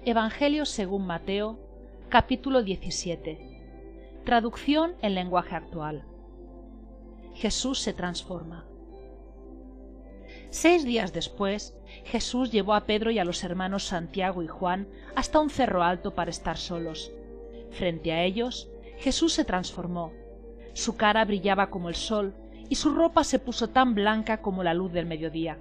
Evangelio según Mateo, capítulo 17. Traducción en lenguaje actual. Jesús se transforma. 6 días después, Jesús llevó a Pedro y a los hermanos Santiago y Juan hasta un cerro alto para estar solos. Frente a ellos, Jesús se transformó. Su cara brillaba como el sol y su ropa se puso tan blanca como la luz del mediodía.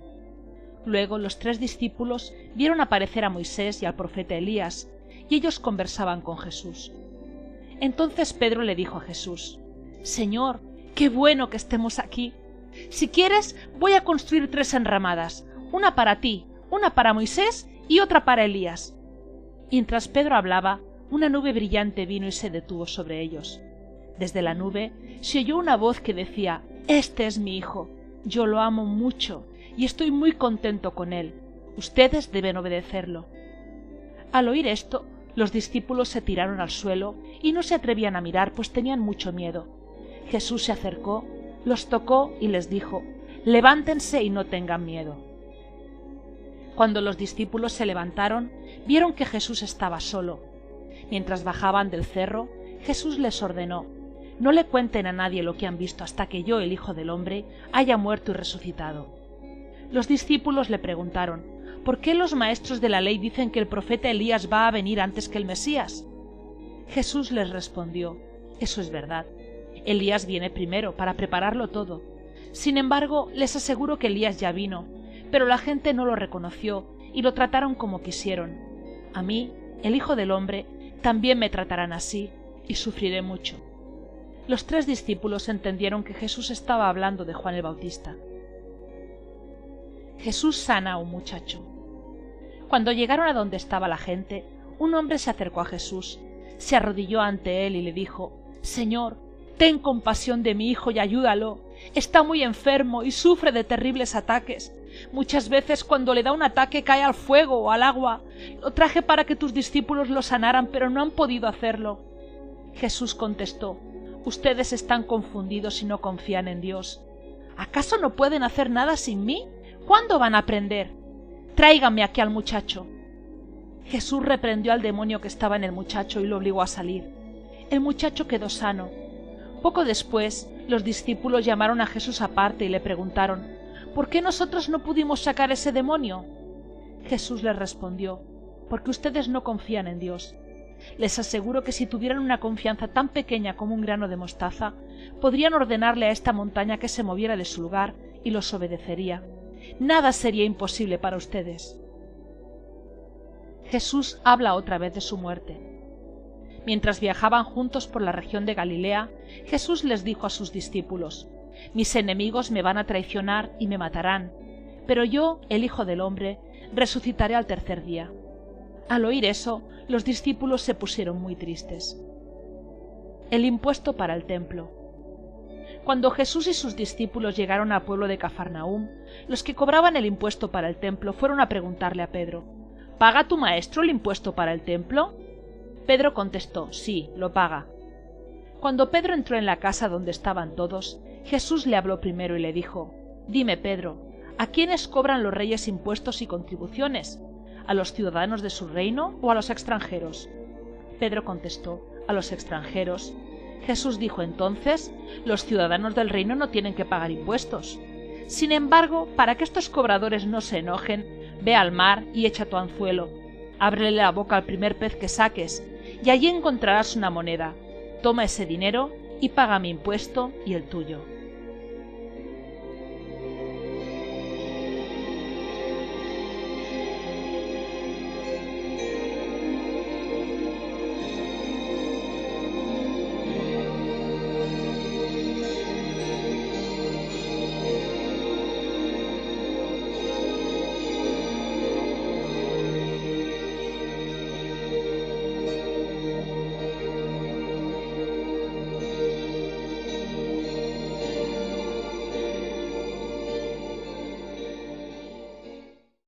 Luego los 3 discípulos vieron aparecer a Moisés y al profeta Elías, y ellos conversaban con Jesús. Entonces Pedro le dijo a Jesús: «Señor, qué bueno que estemos aquí. Si quieres, voy a construir 3 enramadas, una para ti, una para Moisés y otra para Elías». Mientras Pedro hablaba, una nube brillante vino y se detuvo sobre ellos. Desde la nube se oyó una voz que decía: «Este es mi hijo, yo lo amo mucho y estoy muy contento con él. Ustedes deben obedecerlo». Al oír esto, los discípulos se tiraron al suelo y no se atrevían a mirar, pues tenían mucho miedo. Jesús se acercó, los tocó y les dijo: «Levántense y no tengan miedo». Cuando los discípulos se levantaron, vieron que Jesús estaba solo. Mientras bajaban del cerro, Jesús les ordenó: «No le cuenten a nadie lo que han visto hasta que yo, el Hijo del Hombre, haya muerto y resucitado». Los discípulos le preguntaron: «¿Por qué los maestros de la ley dicen que el profeta Elías va a venir antes que el Mesías?». Jesús les respondió: «Eso es verdad. Elías viene primero para prepararlo todo. Sin embargo, les aseguro que Elías ya vino, pero la gente no lo reconoció y lo trataron como quisieron. A mí, el Hijo del Hombre, también me tratarán así, y sufriré mucho». Los 3 discípulos entendieron que Jesús estaba hablando de Juan el Bautista. Jesús sana a un muchacho. Cuando llegaron a donde estaba la gente, un hombre se acercó a Jesús, se arrodilló ante él y le dijo: «Señor, ten compasión de mi hijo y ayúdalo. Está muy enfermo y sufre de terribles ataques. Muchas veces cuando le da un ataque cae al fuego o al agua. Lo traje para que tus discípulos lo sanaran, pero no han podido hacerlo». Jesús contestó: «Ustedes están confundidos y no confían en Dios. ¿Acaso no pueden hacer nada sin mí? ¿Cuándo van a aprender? Tráiganme aquí al muchacho». Jesús reprendió al demonio que estaba en el muchacho y lo obligó a salir. El muchacho quedó sano. Poco después, los discípulos llamaron a Jesús aparte y le preguntaron: «¿Por qué nosotros no pudimos sacar ese demonio?». Jesús les respondió: «Porque ustedes no confían en Dios. Les aseguro que si tuvieran una confianza tan pequeña como un grano de mostaza, podrían ordenarle a esta montaña que se moviera de su lugar y los obedecería. Nada sería imposible para ustedes». Jesús habla otra vez de su muerte. Mientras viajaban juntos por la región de Galilea, Jesús les dijo a sus discípulos: «Mis enemigos me van a traicionar y me matarán, pero yo, el Hijo del Hombre, resucitaré al tercer día». Al oír eso, los discípulos se pusieron muy tristes. El impuesto para el templo. Cuando Jesús y sus discípulos llegaron al pueblo de Cafarnaúm, los que cobraban el impuesto para el templo fueron a preguntarle a Pedro: «¿Paga tu maestro el impuesto para el templo?». Pedro contestó: «Sí, lo paga». Cuando Pedro entró en la casa donde estaban todos, Jesús le habló primero y le dijo: «Dime, Pedro, ¿a quiénes cobran los reyes impuestos y contribuciones? ¿A los ciudadanos de su reino o a los extranjeros?». Pedro contestó: «A los extranjeros». Jesús dijo entonces: «Los ciudadanos del reino no tienen que pagar impuestos. Sin embargo, para que estos cobradores no se enojen, ve al mar y echa tu anzuelo. Ábrele la boca al primer pez que saques, y allí encontrarás una moneda. Toma ese dinero y paga mi impuesto y el tuyo».